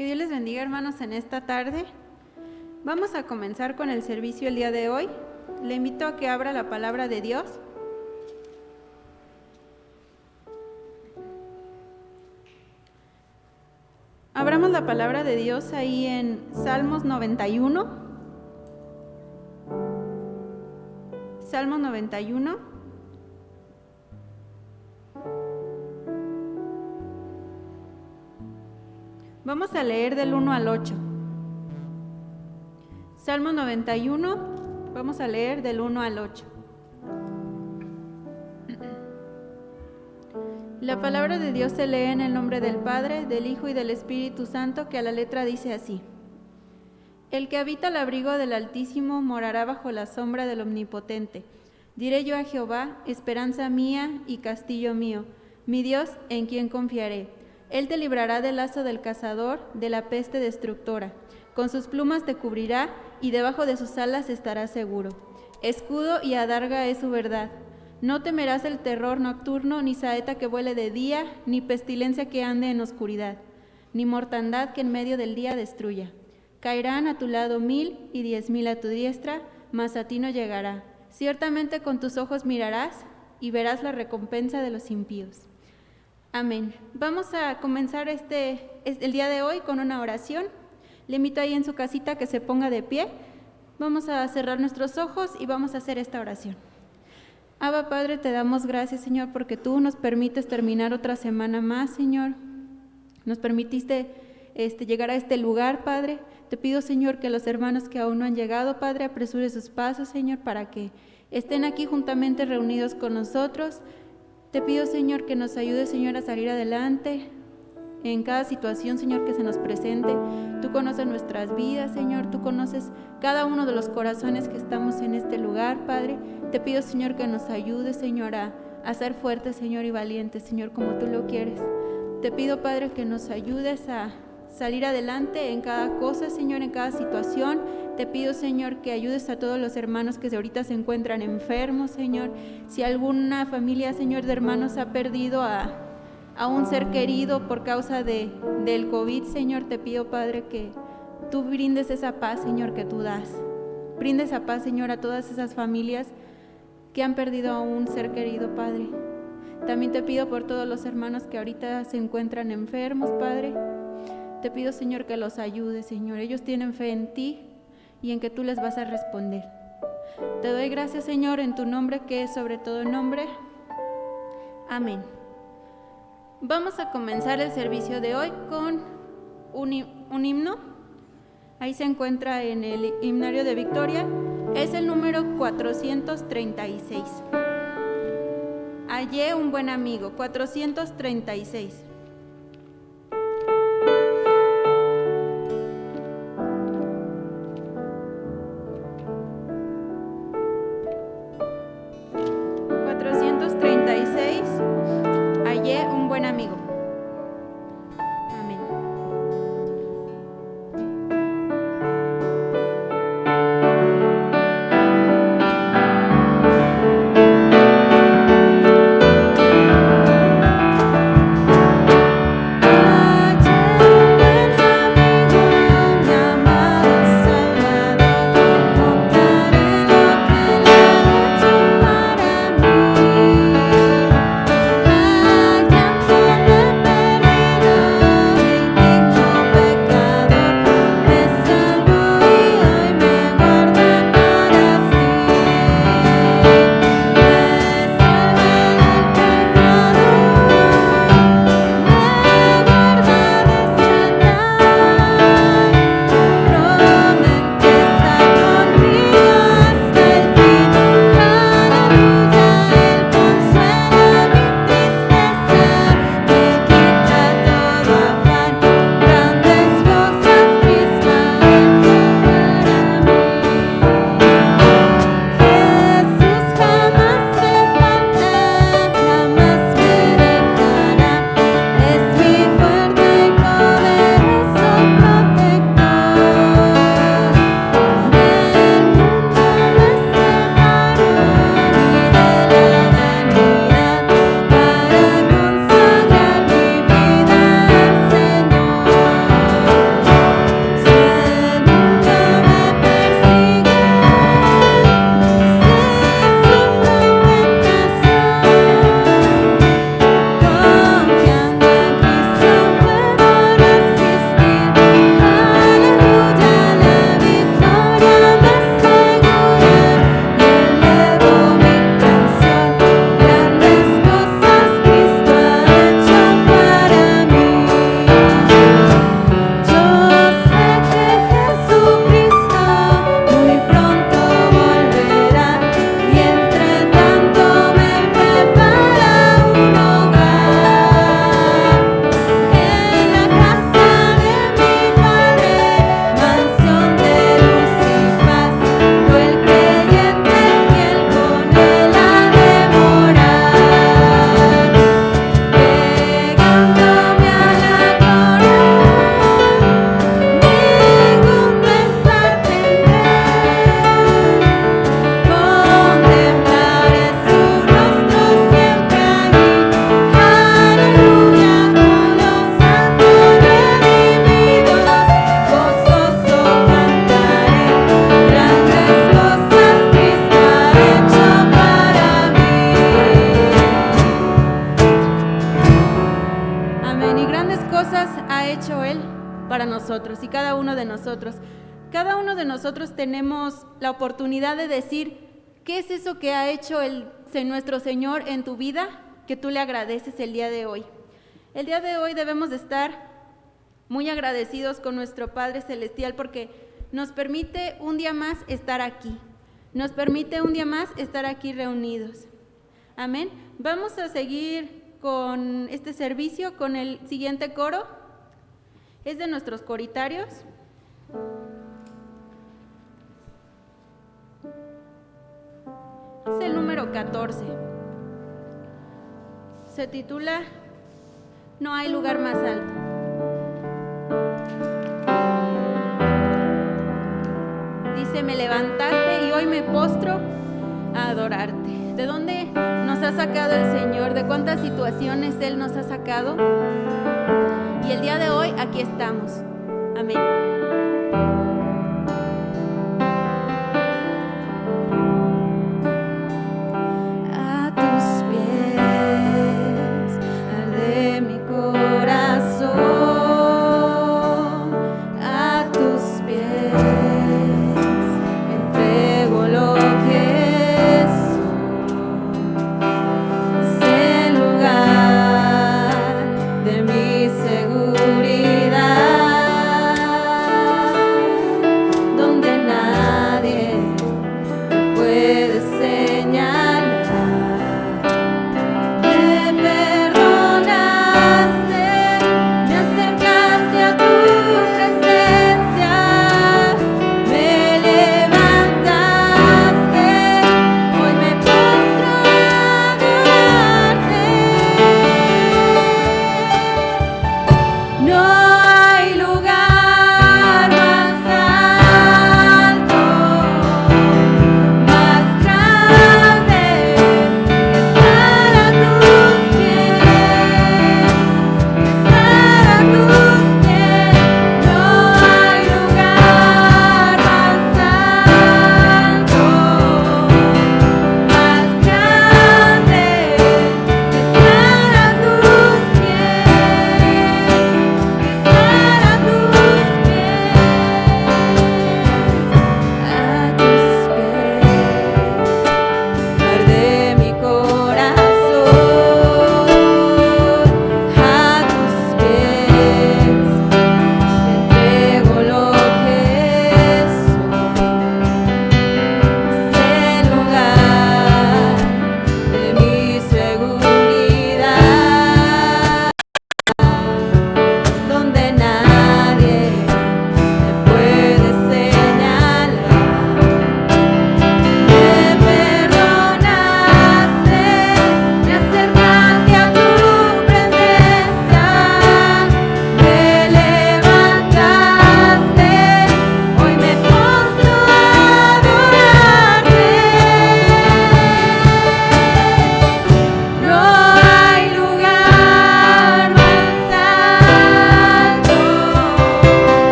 Que Dios les bendiga, hermanos, en esta tarde. Vamos a comenzar con el servicio el día de hoy. Le invito a que abra la palabra de Dios. Abramos la palabra de Dios ahí en Salmos 91. Salmos 91. Vamos a leer del 1 al 8. Salmo 91, vamos a leer del 1 al 8. La palabra de Dios se lee en el nombre del Padre, del Hijo y del Espíritu Santo, que a la letra dice así: El que habita al abrigo del Altísimo morará bajo la sombra del Omnipotente. Diré yo a Jehová, esperanza mía y castillo mío, mi Dios en quien confiaré. Él te librará del lazo del cazador, de la peste destructora. Con sus plumas te cubrirá, y debajo de sus alas estarás seguro. Escudo y adarga es su verdad. No temerás el terror nocturno, ni saeta que vuele de día, ni pestilencia que ande en oscuridad, ni mortandad que en medio del día destruya. Caerán a tu lado 1000 y 10,000 a tu diestra, mas a ti no llegará. Ciertamente con tus ojos mirarás y verás la recompensa de los impíos. Amén. Vamos a comenzar el día de hoy con una oración. Le invito ahí en su casita que se ponga de pie. Vamos a cerrar nuestros ojos y vamos a hacer esta oración. Abba Padre, te damos gracias, Señor, porque tú nos permites terminar otra semana más, Señor. Nos permitiste llegar a este lugar, Padre. Te pido, Señor, que los hermanos que aún no han llegado, Padre, apresure sus pasos, Señor, para que estén aquí juntamente reunidos con nosotros. Te pido, Señor, que nos ayude, Señor, a salir adelante en cada situación, Señor, que se nos presente. Tú conoces nuestras vidas, Señor. Tú conoces cada uno de los corazones que estamos en este lugar, Padre. Te pido, Señor, que nos ayude, Señor, a ser fuertes, Señor, y valientes, Señor, como tú lo quieres. Te pido, Padre, que nos ayudes a salir adelante en cada cosa, Señor, en cada situación. Te pido, Señor, que ayudes a todos los hermanos que ahorita se encuentran enfermos, Señor. Si alguna familia, Señor, de hermanos ha perdido a un ser querido por causa del COVID, Señor, te pido, Padre, que tú brindes esa paz, Señor, que tú das. Brindes esa paz, Señor, a todas esas familias que han perdido a un ser querido, Padre. También te pido por todos los hermanos que ahorita se encuentran enfermos, Padre. Te pido, Señor, que los ayudes, Señor. Ellos tienen fe en ti y en que tú les vas a responder. Te doy gracias, Señor, en tu nombre, que es sobre todo nombre. Amén. Vamos a comenzar el servicio de hoy con un himno. Ahí se encuentra en el himnario de Victoria. Es el número 436. Hallé un buen amigo, 436. Hallé un buen amigo. Amén. nosotros. Cada uno de nosotros tenemos la oportunidad de decir, ¿qué es eso que ha hecho nuestro Señor en tu vida que tú le agradeces el día de hoy? El día de hoy debemos de estar muy agradecidos con nuestro Padre Celestial porque nos permite un día más estar aquí. Nos permite un día más estar aquí reunidos. Amén. Vamos a seguir con este servicio, con el siguiente coro. Es de nuestros coritarios. Es el número 14. Se titula No hay lugar más alto. Dice, me levantaste y hoy me postro a adorarte. ¿De dónde nos ha sacado el Señor? ¿De cuántas situaciones Él nos ha sacado? Y el día de hoy aquí estamos. Amén. A tus pies arde mi corazón. A tus pies me entrego lo que soy. Es el lugar de mi seguridad.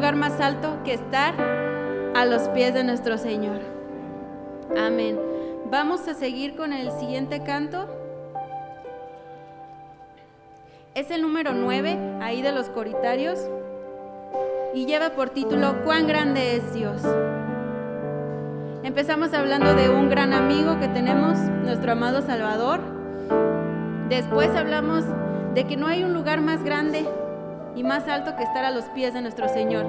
lugar más alto que estar a los pies de nuestro Señor. Amén. Vamos a seguir con el siguiente canto. Es el número 9, ahí de los coritarios, y lleva por título ¿Cuán grande es Dios? Empezamos hablando de un gran amigo que tenemos, nuestro amado Salvador. Después hablamos de que no hay un lugar más grande y más alto que estar a los pies de nuestro Señor.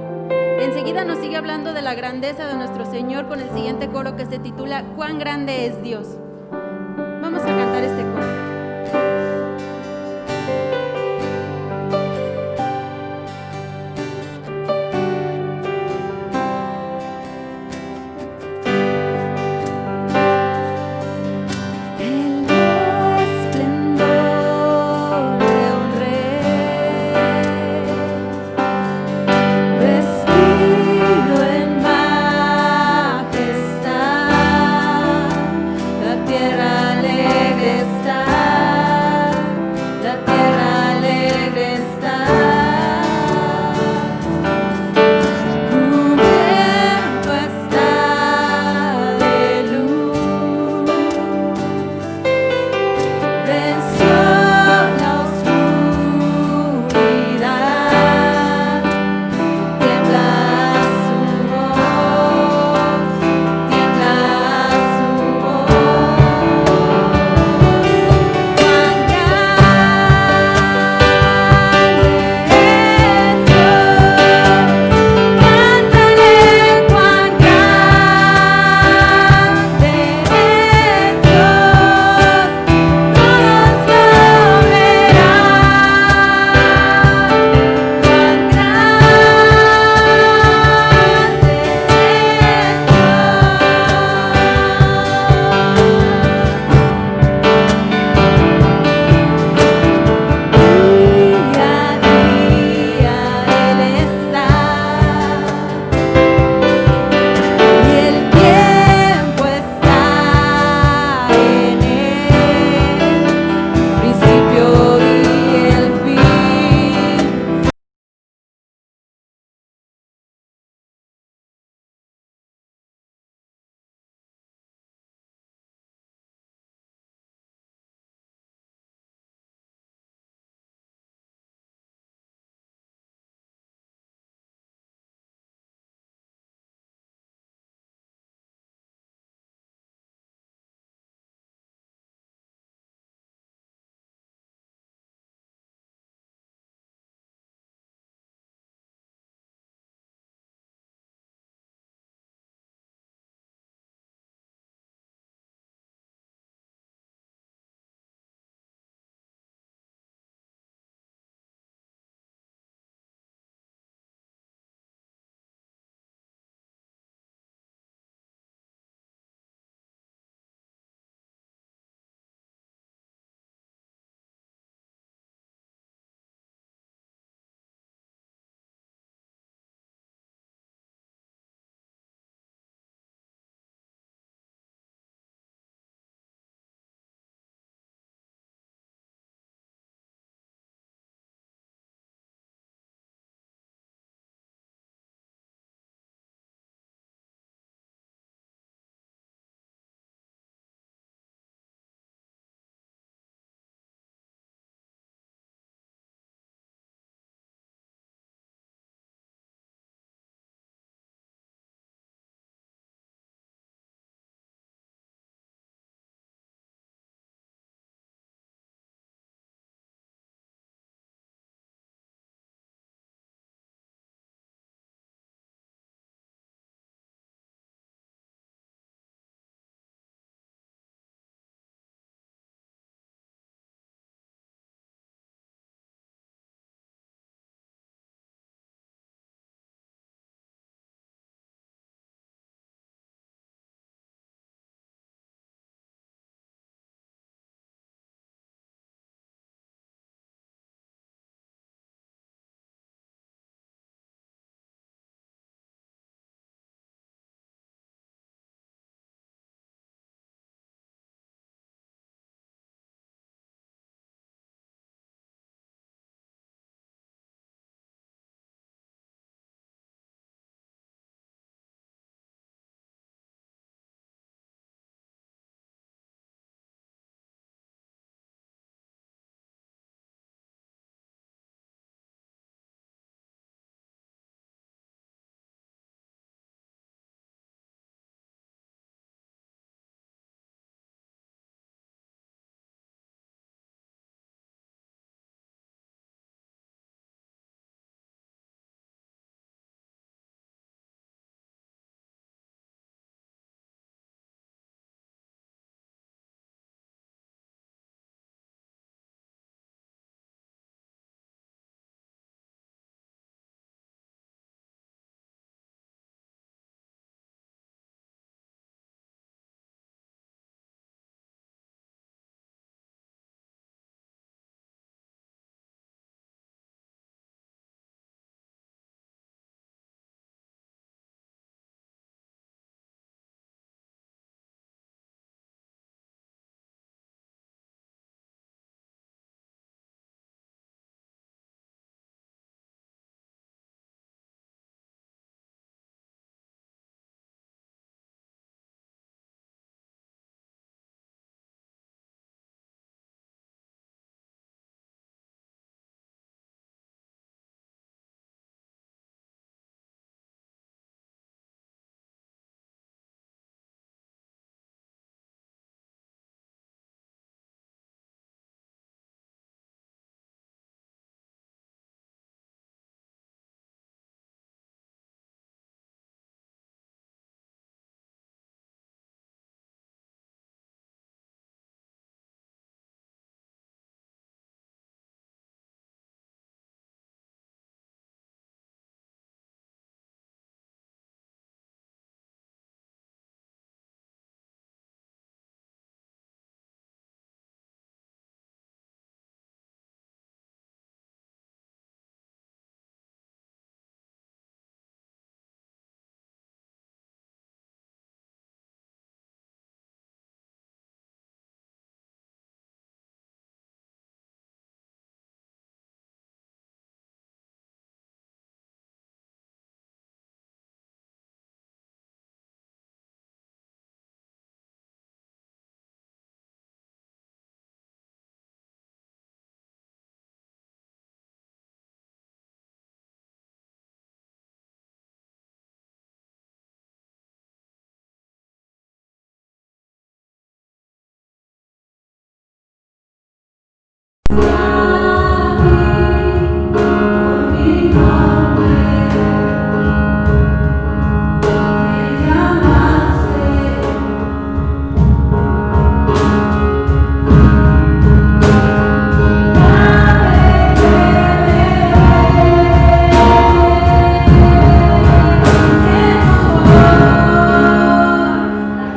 Enseguida nos sigue hablando de la grandeza de nuestro Señor con el siguiente coro que se titula ¿Cuán grande es Dios? Vamos a cantar este coro. La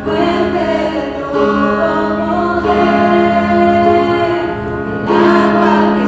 Fuente de todo poder, el agua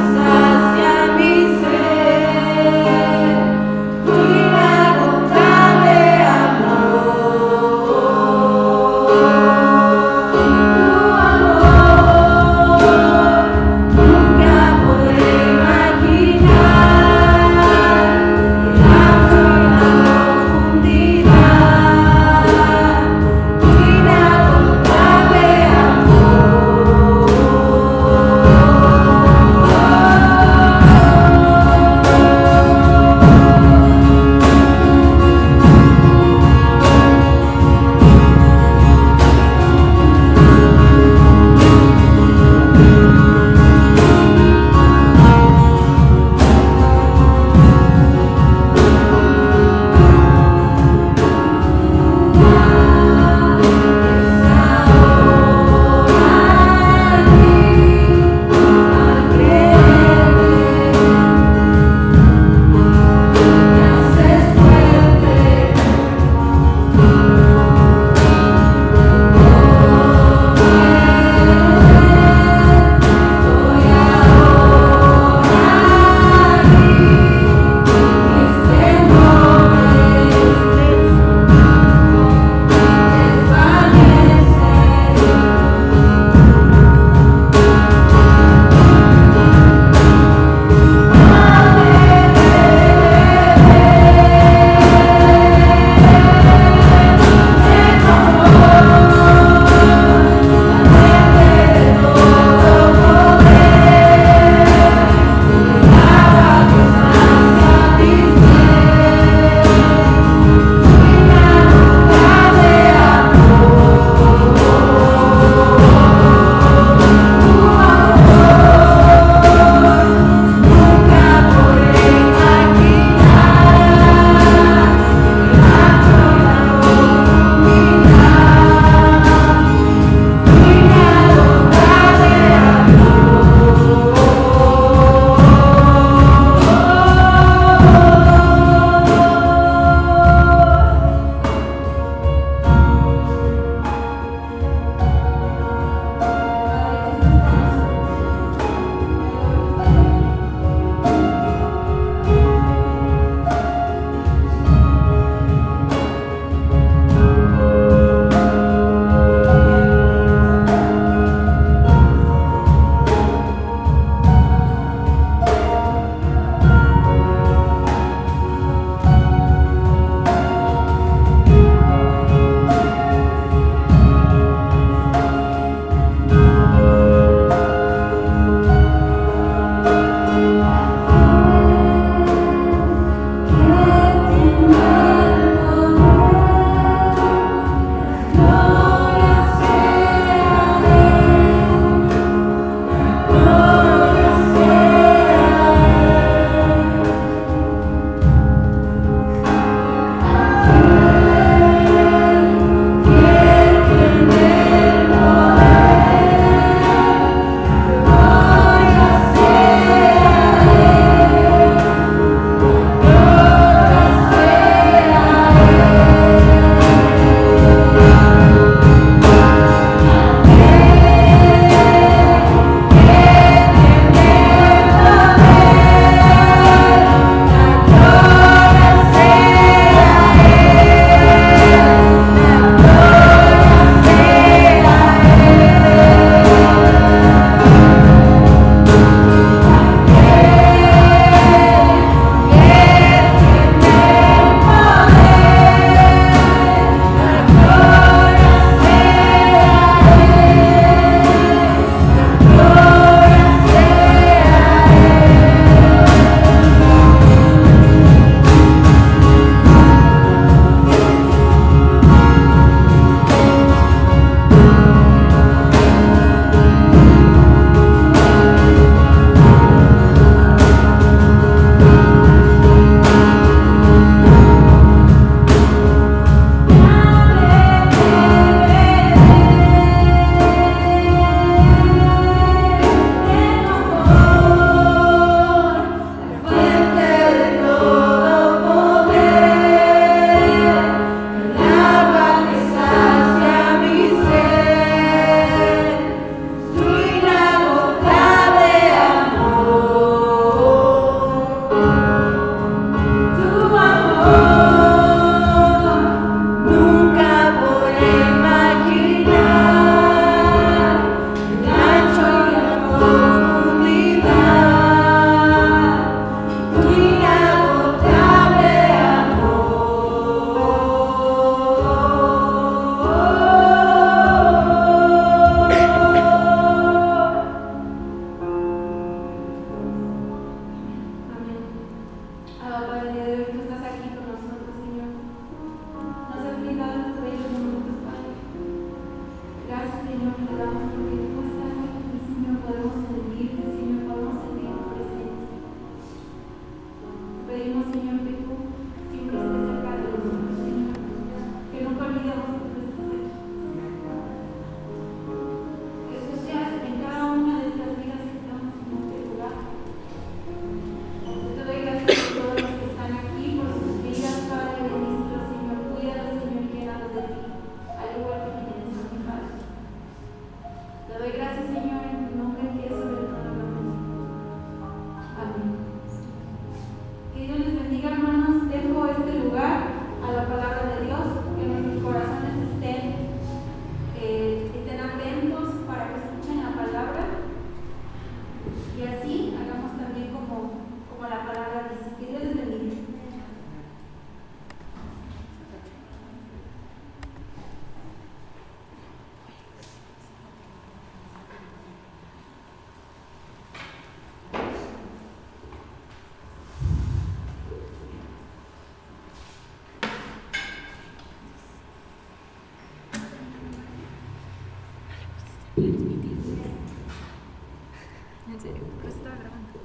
serio, pero estaba grabando.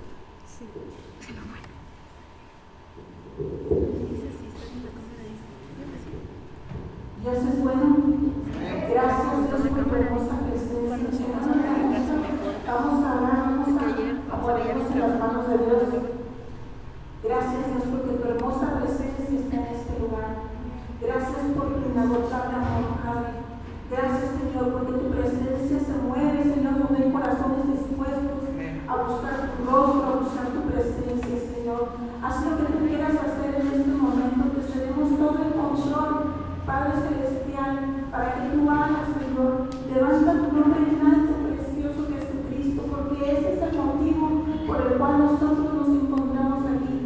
Sí. Pero bueno. Dice si está en la cámara, dice. Dios es bueno. Gracias Dios por tu hermosa presencia. Vamos a hablar, vamos a ponernos en las manos de Dios. Gracias Dios porque tu hermosa presencia está en este lugar. Gracias por tu inagotable amor, Padre. Gracias Señor porque tu presencia se mueve, Señor, donde hay corazones dispuestos a buscar tu rostro, a buscar tu presencia, Señor. Haz lo que tú quieras hacer en este momento, te cedemos todo el control, Padre Celestial, para que tú hagas, Señor. Levanta tu nombre en alto, precioso Jesucristo, porque ese es el motivo por el cual nosotros nos encontramos aquí.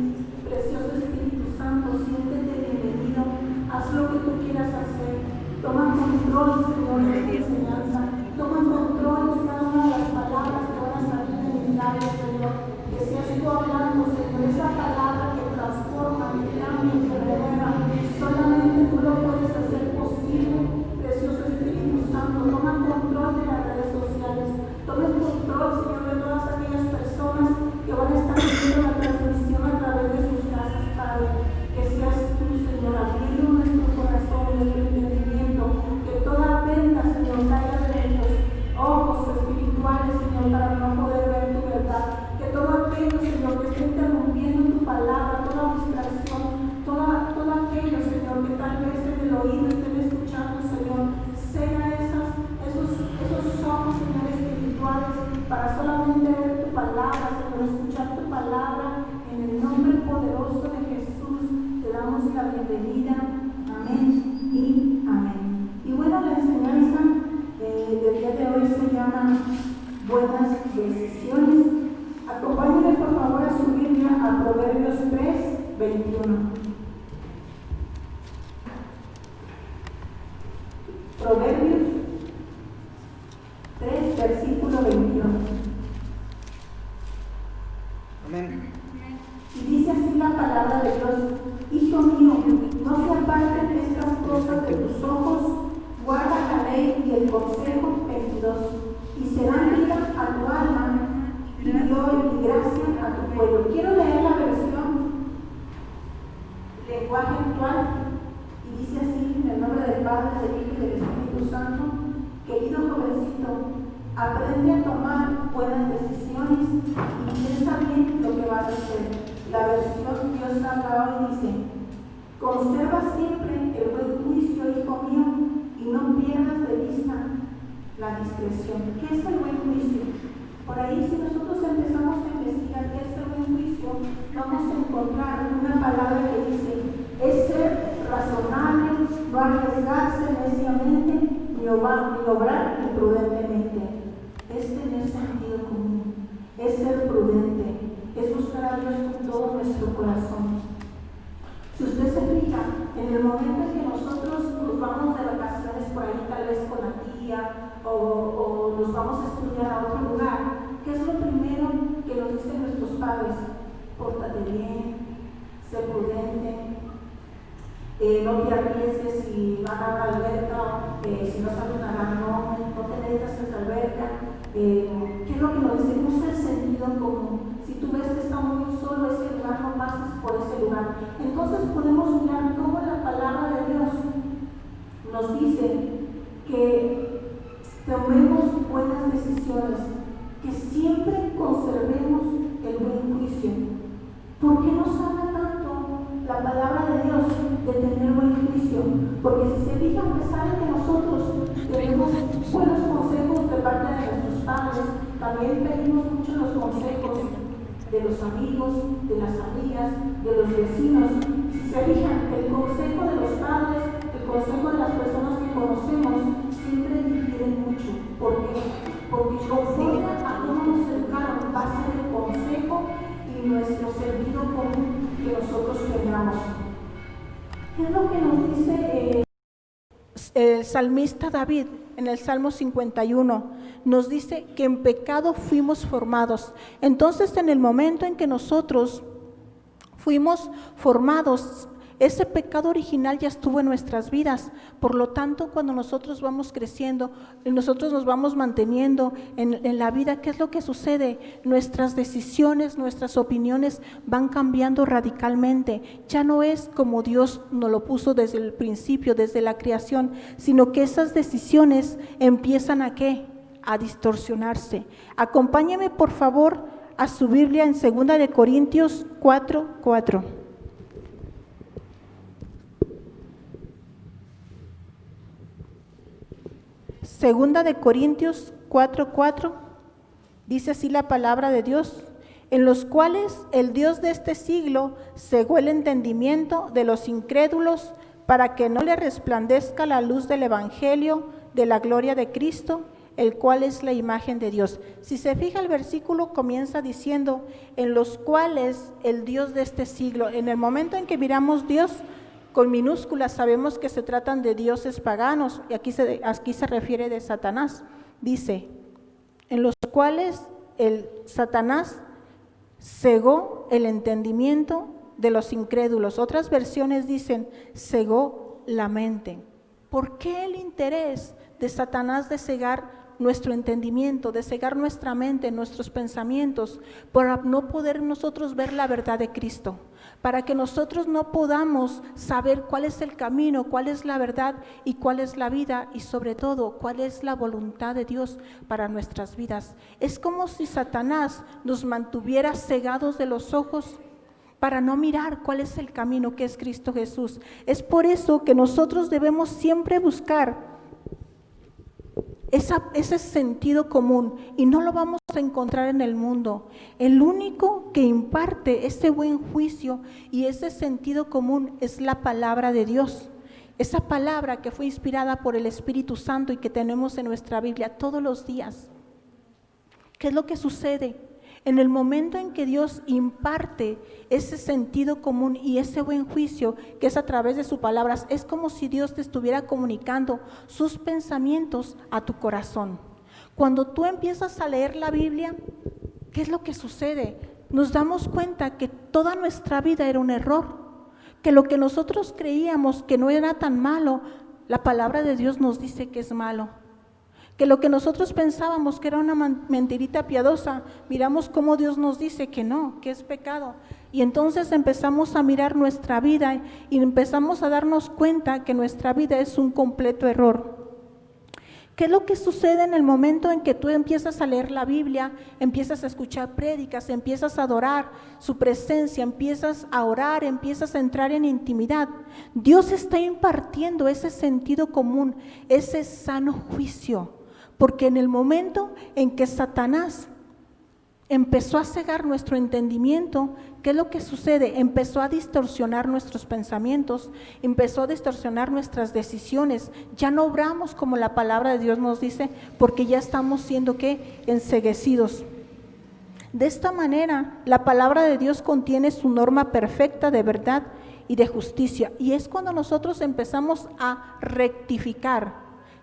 Precioso Espíritu Santo, siéntete bienvenido, haz lo que tú quieras hacer. Toma control, Señor, de esta enseñanza. Toma control de cada una de las palabras que van a salir de mis labios, Señor. Que seas tú hablando, Señor, esa palabra que transforma, que cambia, que renueva. Solamente tú lo puedes hacer posible. Precioso Espíritu Santo, toma control de las redes sociales. Toma el control, Señor, de todas aquellas personas que van a estar viendo la transmisión a través de sus casas, Padre. Que seas tú, Señor, abriendo nuestro corazón, nuestro entendimiento. Que toda venda, Señor, caiga de nuestros ojos espirituales, Señor, para no poder ver tu verdad. Que todo aquello, Señor, que esté interrumpiendo tu palabra, toda distracción, todo aquello, Señor, que tal vez en el oído estén escuchando, Señor, sea esos ojos, Señor, espirituales, para solamente ver tu palabra, Señor, escuchar tu palabra. En el nombre poderoso de Jesús te damos la bienvenida. Amén y amén. Y bueno, la enseñanza del día de hoy se llama Buenas Decisiones. Acompáñenme por favor a su Biblia a Proverbios 3, 21. Proverbios 3, versículo 21. Amén. Y dice así la palabra de Dios: Hijo mío, no se aparten estas cosas de tus ojos, guarda la ley y el consejo. 22. Y serán vida a tu alma, y gloria y gracia a tu pueblo. Quiero leer la versión lenguaje actual, y dice así, en el nombre del Padre, del Hijo y del Espíritu Santo: Querido jovencito, aprende a tomar buenas decisiones y piensa bien lo que vas a hacer. La versión Dios habla hoy dice: conserva siempre el buen juicio, hijo mío, y no pierdas de vista la discreción. ¿Qué es el buen juicio? Por ahí, si nosotros empezamos a investigar qué es el buen juicio, vamos a encontrar una palabra que dice: es ser razonable, no arriesgarse neciamente, ni obrar imprudentemente. Es tener sentido común, es ser prudente, es buscar a Dios con todo nuestro corazón. Si usted se fija, en el momento en que nosotros nos vamos de vacaciones por ahí, tal vez con la tía, o nos vamos a estudiar a otro lugar, ¿qué es lo primero que nos dicen nuestros padres? Pórtate bien, sé prudente, no te arriesgues si van a la alberca, si no sabes nadar, no te metas en la alberca. ¿Qué es lo que nos dicen? Usa el sentido común. Si tú ves que está muy solo ese lugar, no pases por ese lugar. Entonces podemos mirar cómo la palabra de Dios nos dice que tomemos buenas decisiones, que siempre conservemos el buen juicio. ¿Por qué nos habla tanto la palabra de Dios de tener buen juicio? Porque si se fijan, a pesar de que nosotros tenemos buenos consejos de parte de nuestros padres, también pedimos mucho los consejos de los amigos, de las amigas, de los vecinos. Si se fijan, el consejo de los padres, el consejo de las personas que conocemos, siempre difieren mucho. ¿Por qué? Porque conforme a cómo nos educaron, va a ser el consejo y nuestro sentido común que nosotros tengamos. ¿Qué es lo que nos dice el salmista David en el Salmo 51? Nos dice que en pecado fuimos formados. Entonces, en el momento en que nosotros fuimos formados, Ese pecado original ya estuvo en nuestras vidas. Por lo tanto, cuando nosotros vamos creciendo, nosotros nos vamos manteniendo en la vida, ¿qué es lo que sucede? Nuestras decisiones, nuestras opiniones van cambiando radicalmente. Ya no es como Dios nos lo puso desde el principio, desde la creación, sino que esas decisiones empiezan ¿a qué? A distorsionarse. Acompáñeme por favor a su Biblia en 2 de Corintios 4:4. Segunda de Corintios 4:4, dice así la palabra de Dios: en los cuales el Dios de este siglo cegó el entendimiento de los incrédulos para que no le resplandezca la luz del evangelio de la gloria de Cristo, el cual es la imagen de Dios. Si se fija, el versículo comienza diciendo, en los cuales el Dios de este siglo. En el momento en que miramos Dios con minúsculas, sabemos que se tratan de dioses paganos, y aquí se refiere de Satanás. Dice, en los cuales el Satanás cegó el entendimiento de los incrédulos. Otras versiones dicen, cegó la mente. ¿Por qué el interés de Satanás de cegar nuestro entendimiento, de cegar nuestra mente, nuestros pensamientos, para no poder nosotros ver la verdad de Cristo? Para que nosotros no podamos saber cuál es el camino, cuál es la verdad y cuál es la vida, y sobre todo, cuál es la voluntad de Dios para nuestras vidas. Es como si Satanás nos mantuviera cegados de los ojos para no mirar cuál es el camino, que es Cristo Jesús. Es por eso que nosotros debemos siempre buscar ese sentido común, y no lo vamos a encontrar en el mundo. El único que imparte ese buen juicio y ese sentido común es la palabra de Dios. Esa palabra que fue inspirada por el Espíritu Santo y que tenemos en nuestra Biblia todos los días. ¿Qué es lo que sucede? En el momento en que Dios imparte ese sentido común y ese buen juicio, que es a través de sus palabras, es como si Dios te estuviera comunicando sus pensamientos a tu corazón. Cuando tú empiezas a leer la Biblia, ¿qué es lo que sucede? Nos damos cuenta que toda nuestra vida era un error, que lo que nosotros creíamos que no era tan malo, la palabra de Dios nos dice que es malo. Que lo que nosotros pensábamos que era una mentirita piadosa, miramos cómo Dios nos dice que no, que es pecado. Y entonces empezamos a mirar nuestra vida y empezamos a darnos cuenta que nuestra vida es un completo error. ¿Qué es lo que sucede en el momento en que tú empiezas a leer la Biblia, empiezas a escuchar prédicas, empiezas a adorar su presencia, empiezas a orar, empiezas a entrar en intimidad? Dios está impartiendo ese sentido común, ese sano juicio. Porque en el momento en que Satanás empezó a cegar nuestro entendimiento, ¿qué es lo que sucede? Empezó a distorsionar nuestros pensamientos, empezó a distorsionar nuestras decisiones. Ya no obramos como la palabra de Dios nos dice, porque ya estamos siendo ¿qué? Enceguecidos. De esta manera, la palabra de Dios contiene su norma perfecta de verdad y de justicia. Y es cuando nosotros empezamos a rectificar.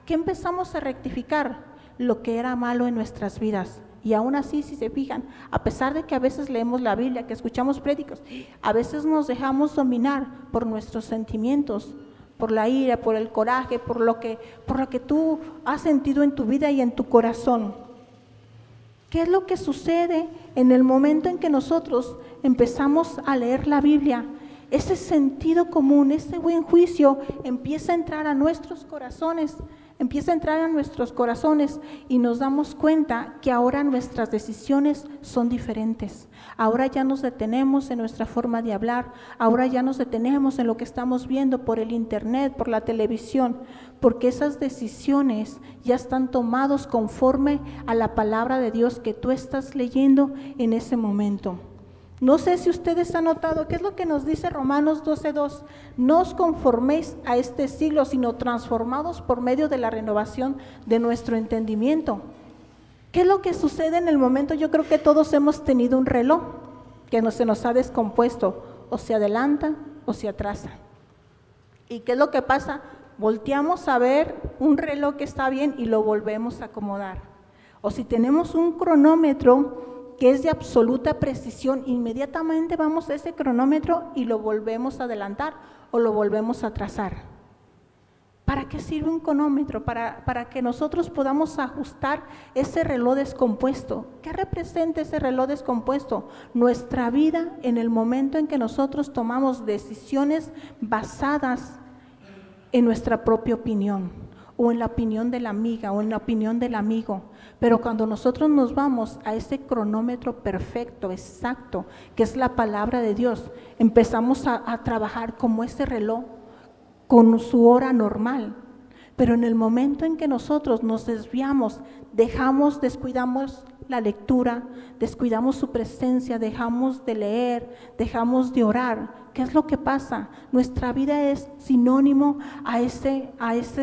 ¿Qué empezamos a rectificar? Lo que era malo en nuestras vidas. Y aún así, si se fijan, a pesar de que a veces leemos la Biblia, que escuchamos prédicos, a veces nos dejamos dominar por nuestros sentimientos, por la ira, por el coraje, por lo que tú has sentido en tu vida y en tu corazón. ¿Qué es lo que sucede en el momento en que nosotros empezamos a leer la Biblia? Ese sentido común, ese buen juicio empieza a entrar a nuestros corazones, y nos damos cuenta que ahora nuestras decisiones son diferentes. Ahora ya nos detenemos en nuestra forma de hablar, ahora ya nos detenemos en lo que estamos viendo por el internet, por la televisión, porque esas decisiones ya están tomadas conforme a la palabra de Dios que tú estás leyendo en ese momento. No sé si ustedes han notado, ¿qué es lo que nos dice Romanos 12:2? No os conforméis a este siglo, sino transformados por medio de la renovación de nuestro entendimiento. ¿Qué es lo que sucede en el momento? Yo creo que todos hemos tenido un reloj que se nos ha descompuesto, o se adelanta o se atrasa. ¿Y qué es lo que pasa? Volteamos a ver un reloj que está bien y lo volvemos a acomodar. O si tenemos un cronómetro que es de absoluta precisión, inmediatamente vamos a ese cronómetro y lo volvemos a adelantar o lo volvemos a atrasar. ¿Para qué sirve un cronómetro? Para que nosotros podamos ajustar ese reloj descompuesto. ¿Qué representa ese reloj descompuesto? Nuestra vida en el momento en que nosotros tomamos decisiones basadas en nuestra propia opinión, o en la opinión de la amiga, o en la opinión del amigo. Pero cuando nosotros nos vamos a ese cronómetro perfecto, exacto, que es la palabra de Dios, empezamos a trabajar como ese reloj, con su hora normal, pero en el momento en que nosotros nos desviamos, descuidamos la lectura, descuidamos su presencia, dejamos de leer, dejamos de orar, ¿qué es lo que pasa? Nuestra vida es sinónimo a ese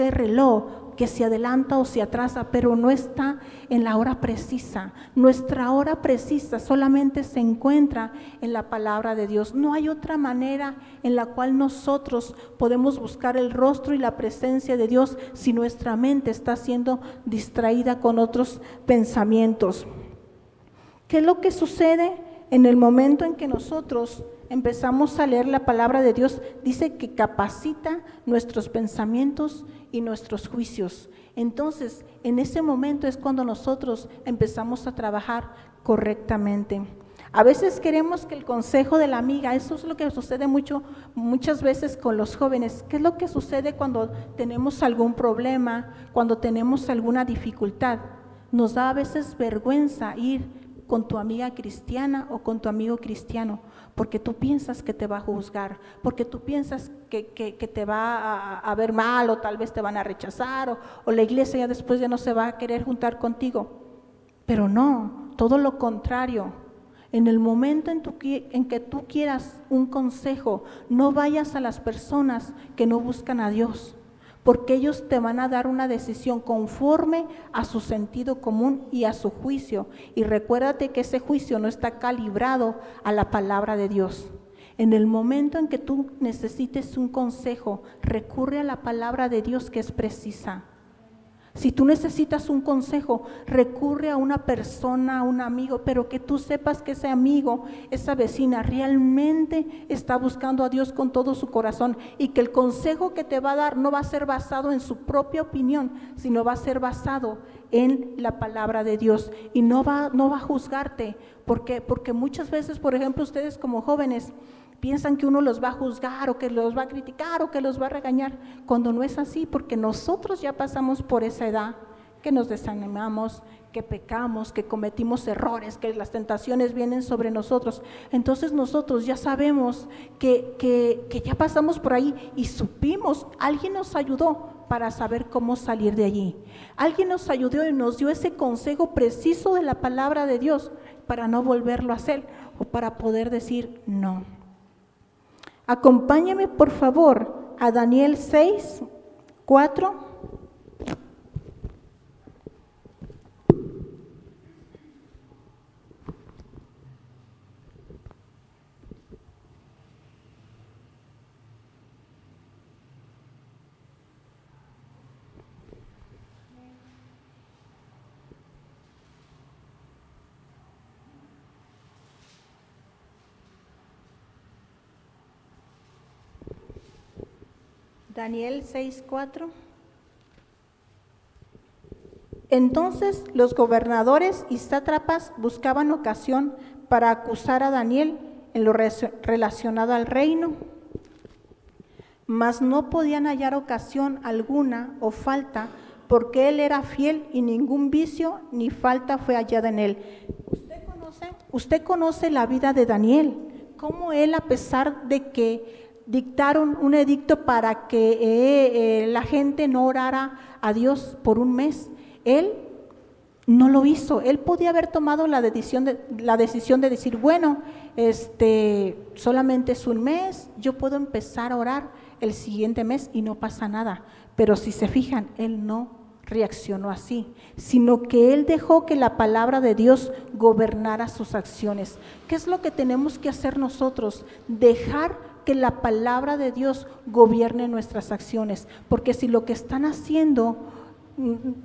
reloj que se adelanta o se atrasa, pero no está en la hora precisa. Nuestra hora precisa solamente se encuentra en la palabra de Dios. No hay otra manera en la cual nosotros podemos buscar el rostro y la presencia de Dios si nuestra mente está siendo distraída con otros pensamientos. ¿Qué es lo que sucede en el momento en que nosotros empezamos a leer la palabra de Dios? Dice que capacita nuestros pensamientos y nuestros juicios. Entonces, en ese momento es cuando nosotros empezamos a trabajar correctamente. A veces queremos que el consejo de la amiga, eso es lo que sucede muchas veces con los jóvenes. ¿Qué es lo que sucede cuando tenemos algún problema, cuando tenemos alguna dificultad? Nos da a veces vergüenza ir con tu amiga cristiana o con tu amigo cristiano, porque tú piensas que te va a juzgar, porque tú piensas que te va a ver mal, o tal vez te van a rechazar, o la iglesia ya después ya no se va a querer juntar contigo. Pero no, todo lo contrario. En el momento en que tú quieras un consejo, no vayas a las personas que no buscan a Dios, porque ellos te van a dar una decisión conforme a su sentido común y a su juicio. Y recuérdate que ese juicio no está calibrado a la palabra de Dios. En el momento en que tú necesites un consejo, recurre a la palabra de Dios que es precisa. Si tú necesitas un consejo, recurre a una persona, a un amigo, pero que tú sepas que ese amigo, esa vecina realmente está buscando a Dios con todo su corazón, y que el consejo que te va a dar no va a ser basado en su propia opinión, sino va a ser basado en la palabra de Dios, y no va a juzgarte, porque muchas veces, por ejemplo, ustedes como jóvenes piensan que uno los va a juzgar, o que los va a criticar, o que los va a regañar, cuando no es así, porque nosotros ya pasamos por esa edad, que nos desanimamos, que pecamos, que cometimos errores, que las tentaciones vienen sobre nosotros. Entonces nosotros ya sabemos que ya pasamos por ahí y supimos, alguien nos ayudó para saber cómo salir de allí. Alguien nos ayudó y nos dio ese consejo preciso de la palabra de Dios para no volverlo a hacer, o para poder decir no. Acompáñame por favor a Daniel 6, 4. Daniel 6:4. Entonces los gobernadores y sátrapas buscaban ocasión para acusar a Daniel en lo relacionado al reino, mas no podían hallar ocasión alguna o falta, porque él era fiel y ningún vicio ni falta fue hallada en él. Usted conoce la vida de Daniel, cómo él, a pesar de que dictaron un edicto para que la gente no orara a Dios por un mes, él no lo hizo. Él podía haber tomado la decisión de decir, bueno, solamente es un mes, yo puedo empezar a orar el siguiente mes y no pasa nada. Pero si se fijan, él no reaccionó así, sino que él dejó que la palabra de Dios gobernara sus acciones. ¿Qué es lo que tenemos que hacer nosotros? Dejar que la palabra de Dios gobierne nuestras acciones, porque si lo que están haciendo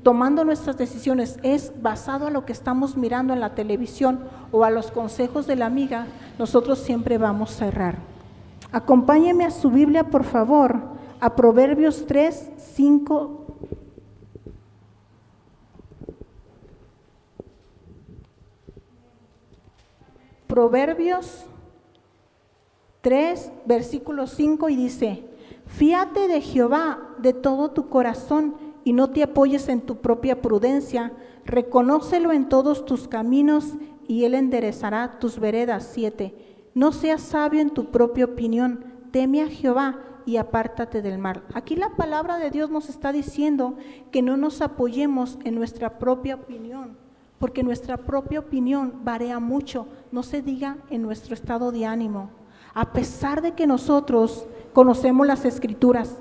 tomando nuestras decisiones es basado a lo que estamos mirando en la televisión o a los consejos de la amiga, nosotros siempre vamos a errar. Acompáñeme a su Biblia, por favor, a Proverbios 3, 5. Proverbios 3, versículo 5, y dice: fíate de Jehová de todo tu corazón y no te apoyes en tu propia prudencia, reconócelo en todos tus caminos y él enderezará tus veredas. 7. No seas sabio en tu propia opinión, teme a Jehová y apártate del mal. Aquí la palabra de Dios nos está diciendo que no nos apoyemos en nuestra propia opinión, porque nuestra propia opinión varía mucho, no se diga en nuestro estado de ánimo. A pesar de que nosotros conocemos las Escrituras,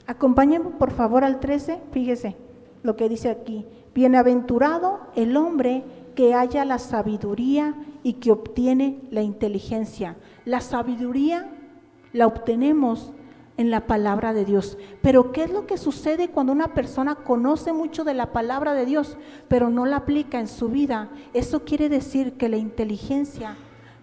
acompáñenme por favor al 13, fíjese lo que dice aquí: bienaventurado el hombre que halla la sabiduría y que obtiene la inteligencia. La sabiduría la obtenemos en la palabra de Dios. Pero ¿qué es lo que sucede cuando una persona conoce mucho de la palabra de Dios, pero no la aplica en su vida? Eso quiere decir que la inteligencia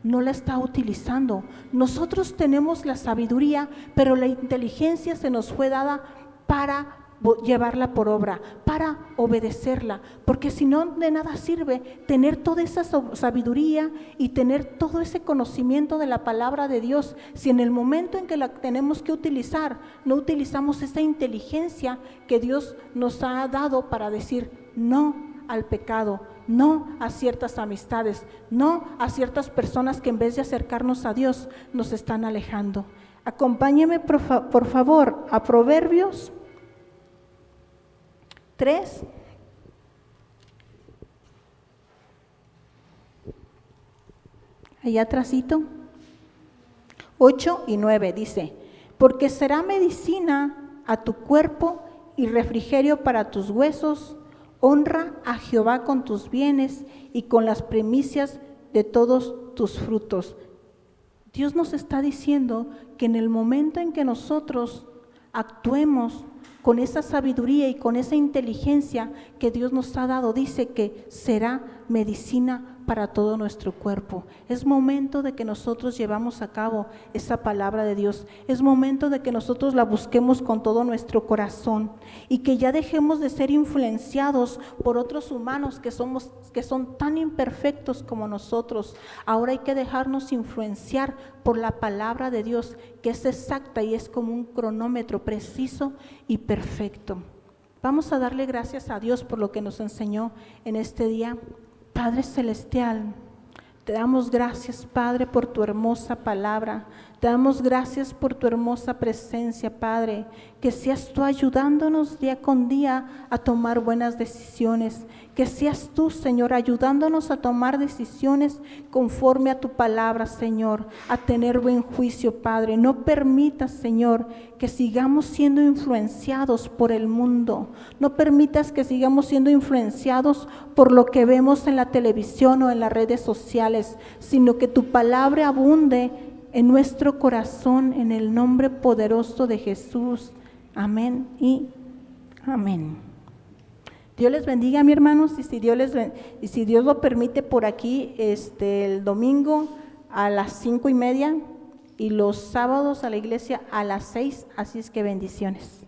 no la está utilizando. Nosotros tenemos la sabiduría, pero la inteligencia se nos fue dada para llevarla por obra, para obedecerla, porque si no, de nada sirve tener toda esa sabiduría y tener todo ese conocimiento de la palabra de Dios, si en el momento en que la tenemos que utilizar, no utilizamos esa inteligencia que Dios nos ha dado para decir no al pecado, no a ciertas amistades, no a ciertas personas que en vez de acercarnos a Dios, nos están alejando. Acompáñeme por favor a Proverbios 3, allá atrásito, 8 y 9, dice: porque será medicina a tu cuerpo y refrigerio para tus huesos. Honra a Jehová con tus bienes y con las primicias de todos tus frutos. Dios nos está diciendo que en el momento en que nosotros actuemos con esa sabiduría y con esa inteligencia que Dios nos ha dado, dice que será medicina para todo nuestro cuerpo. Es momento de que nosotros llevamos a cabo esa palabra de Dios. Es momento de que nosotros la busquemos con todo nuestro corazón y que ya dejemos de ser influenciados por otros humanos que son tan imperfectos como nosotros. Ahora hay que dejarnos influenciar por la palabra de Dios, que es exacta y es como un cronómetro preciso y perfecto. Vamos a darle gracias a Dios por lo que nos enseñó en este día. Padre Celestial, te damos gracias, Padre, por tu hermosa palabra. Te damos gracias por tu hermosa presencia, Padre. Que seas tú ayudándonos día con día a tomar buenas decisiones. Que seas tú, Señor, ayudándonos a tomar decisiones conforme a tu palabra, Señor, a tener buen juicio, Padre. No permitas, Señor, que sigamos siendo influenciados por el mundo. No permitas que sigamos siendo influenciados por lo que vemos en la televisión o en las redes sociales, sino que tu palabra abunde en nuestro corazón, en el nombre poderoso de Jesús. Amén y amén. Dios les bendiga, mis hermanos, y si Dios lo permite, por aquí el domingo a las 5:30 y los sábados a la iglesia a las 6, así es que bendiciones.